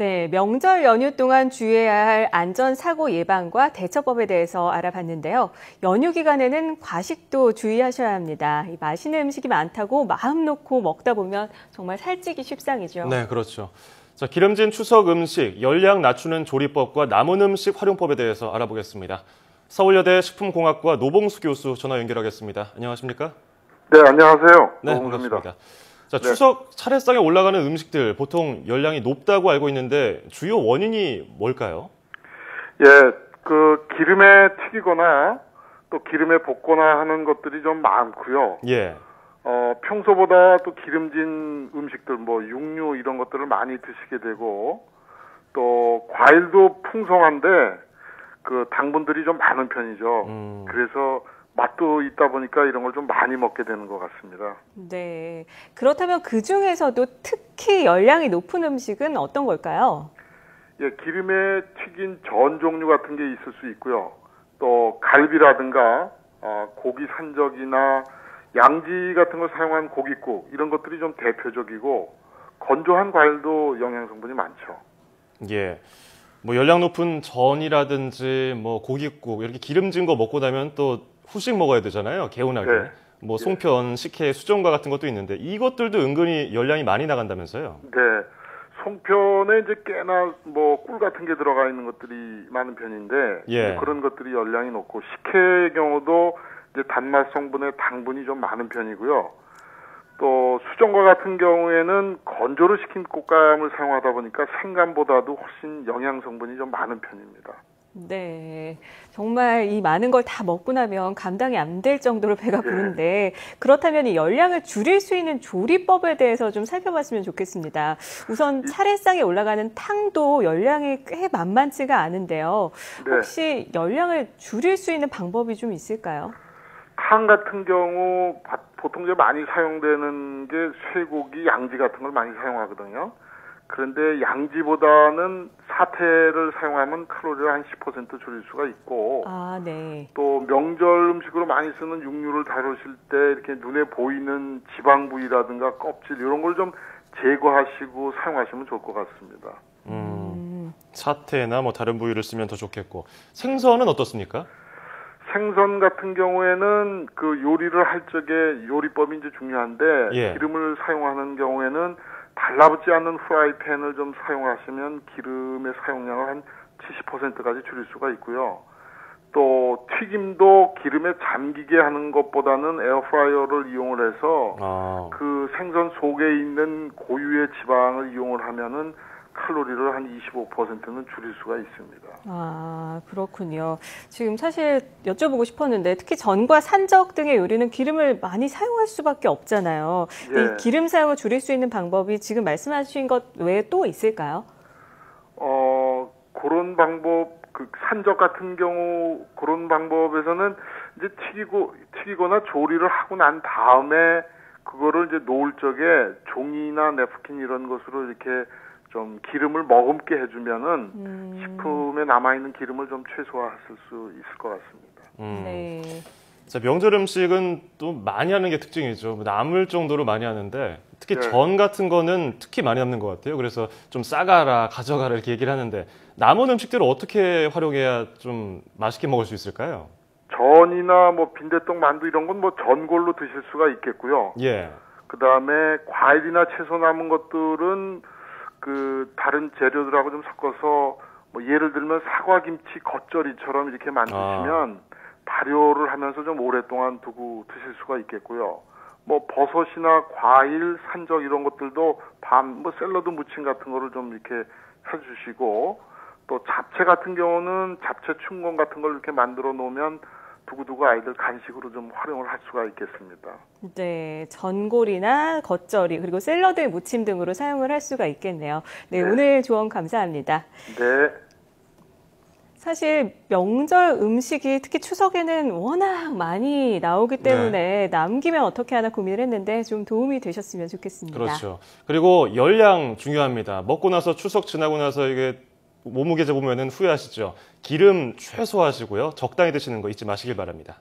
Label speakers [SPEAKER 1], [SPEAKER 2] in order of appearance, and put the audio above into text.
[SPEAKER 1] 네, 명절 연휴 동안 주의해야 할 안전사고 예방과 대처법에 대해서 알아봤는데요. 연휴 기간에는 과식도 주의하셔야 합니다. 이 맛있는 음식이 많다고 마음 놓고 먹다 보면 정말 살찌기 쉽상이죠.
[SPEAKER 2] 네, 그렇죠. 자, 기름진 추석 음식, 열량 낮추는 조리법과 남은 음식 활용법에 대해서 알아보겠습니다. 서울여대 식품공학과 노봉수 교수 전화 연결하겠습니다. 안녕하십니까?
[SPEAKER 3] 네, 안녕하세요.
[SPEAKER 2] 네,
[SPEAKER 3] 노봉수입니다.
[SPEAKER 2] 반갑습니다. 자, 추석 차례상에 올라가는 음식들 보통 열량이 높다고 알고 있는데 주요 원인이 뭘까요?
[SPEAKER 3] 예, 기름에 튀기거나 또 기름에 볶거나 하는 것들이 좀 많고요.
[SPEAKER 2] 예.
[SPEAKER 3] 평소보다 또 기름진 음식들, 육류 이런 것들을 많이 드시게 되고 또 과일도 풍성한데 당분들이 좀 많은 편이죠. 그래서 맛도 있다 보니까 이런 걸 좀 많이 먹게 되는 것 같습니다.
[SPEAKER 1] 네. 그렇다면 그 중에서도 특히 열량이 높은 음식은 어떤 걸까요?
[SPEAKER 3] 예, 기름에 튀긴 전 종류 같은 게 있을 수 있고요. 또 갈비라든가 고기 산적이나 양지 같은 걸 사용한 고깃국 이런 것들이 좀 대표적이고 건조한 과일도 영양 성분이 많죠.
[SPEAKER 2] 예. 열량 높은 전이라든지 고깃국 이렇게 기름진 거 먹고 나면 또 후식 먹어야 되잖아요. 개운하게.
[SPEAKER 3] 네.
[SPEAKER 2] 송편, 식혜, 수정과 같은 것도 있는데 이것들도 은근히 열량이 많이 나간다면서요?
[SPEAKER 3] 네. 송편에 이제 깨나 꿀 같은 게 들어가 있는 것들이 많은 편인데
[SPEAKER 2] 예.
[SPEAKER 3] 그런 것들이 열량이 높고 식혜의 경우도 이제 단맛 성분에 당분이 좀 많은 편이고요. 또 수정과 같은 경우에는 건조를 시킨 꽃감을 사용하다 보니까 생감보다도 훨씬 영양 성분이 좀 많은 편입니다.
[SPEAKER 1] 네, 정말 이 많은 걸 다 먹고 나면 감당이 안 될 정도로 배가 부른데 그렇다면 이 열량을 줄일 수 있는 조리법에 대해서 좀 살펴봤으면 좋겠습니다. 우선 차례상에 올라가는 탕도 열량이 꽤 만만치가 않은데요.
[SPEAKER 3] 네.
[SPEAKER 1] 혹시 열량을 줄일 수 있는 방법이 좀 있을까요?
[SPEAKER 3] 탕 같은 경우 보통 이제 많이 사용되는 게 쇠고기, 양지 같은 걸 많이 사용하거든요. 그런데 양지보다는 사태를 사용하면 칼로리를 한 10% 줄일 수가 있고,
[SPEAKER 1] 네.
[SPEAKER 3] 또 명절 음식으로 많이 쓰는 육류를 다루실 때 이렇게 눈에 보이는 지방 부위라든가 껍질 이런 걸 좀 제거하시고 사용하시면 좋을 것 같습니다.
[SPEAKER 2] 사태나 다른 부위를 쓰면 더 좋겠고 생선은 어떻습니까?
[SPEAKER 3] 생선 같은 경우에는 요리를 할 적에 요리법이 이제 중요한데
[SPEAKER 2] 예.
[SPEAKER 3] 기름을 사용하는 경우에는 달라붙지 않는 프라이팬을 좀 사용하시면 기름의 사용량을 한 70%까지 줄일 수가 있고요. 또 튀김도 기름에 잠기게 하는 것보다는 에어프라이어를 이용을 해서 그 생선 속에 있는 고유의 지방을 이용을 하면은 칼로리를 한 25%는 줄일 수가 있습니다.
[SPEAKER 1] 그렇군요. 지금 사실 여쭤보고 싶었는데 특히 전과 산적 등의 요리는 기름을 많이 사용할 수밖에 없잖아요.
[SPEAKER 3] 예.
[SPEAKER 1] 이 기름 사용을 줄일 수 있는 방법이 지금 말씀하신 것 외에 또 있을까요?
[SPEAKER 3] 그런 방법, 산적 같은 경우 그런 방법에서는 이제 튀기거나 조리를 하고 난 다음에 그거를 이제 놓을 적에 종이나 냅킨 이런 것으로 이렇게 좀 기름을 머금게 해주면은 식품에 남아있는 기름을 좀 최소화했을 수 있을 것 같습니다.
[SPEAKER 1] 네.
[SPEAKER 2] 자, 명절 음식은 또 많이 하는 게 특징이죠. 남을 정도로 많이 하는데 특히
[SPEAKER 3] 네.
[SPEAKER 2] 전 같은 거는 특히 많이 남는 것 같아요. 그래서 좀 싸가라, 가져가라 이렇게 얘기를 하는데 남은 음식들을 어떻게 활용해야 좀 맛있게 먹을 수 있을까요?
[SPEAKER 3] 전이나 빈대떡, 만두 이런 건 전골로 드실 수가 있겠고요.
[SPEAKER 2] 예.
[SPEAKER 3] 그다음에 과일이나 채소 남은 것들은 다른 재료들하고 좀 섞어서 예를 들면 사과김치 겉절이처럼 이렇게 만드시면 발효를 하면서 좀 오랫동안 두고 드실 수가 있겠고요. 버섯이나 과일, 산적 이런 것들도 샐러드 무침 같은 거를 좀 이렇게 해주시고 또 잡채 같은 경우는 잡채 춘권 같은 걸 이렇게 만들어 놓으면 두고두고 아이들 간식으로 좀 활용을 할 수가 있겠습니다.
[SPEAKER 1] 네, 전골이나 겉절이 그리고 샐러드 무침 등으로 사용을 할 수가 있겠네요. 네, 오늘 조언 감사합니다.
[SPEAKER 3] 네.
[SPEAKER 1] 사실 명절 음식이 특히 추석에는 워낙 많이 나오기 때문에 남기면 어떻게 하나 고민을 했는데 좀 도움이 되셨으면 좋겠습니다.
[SPEAKER 2] 그렇죠. 그리고 열량 중요합니다. 먹고 나서 추석 지나고 나서 이게 몸무게 재보면은 후회하시죠. 기름 최소화하시고요. 적당히 드시는 거 잊지 마시길 바랍니다.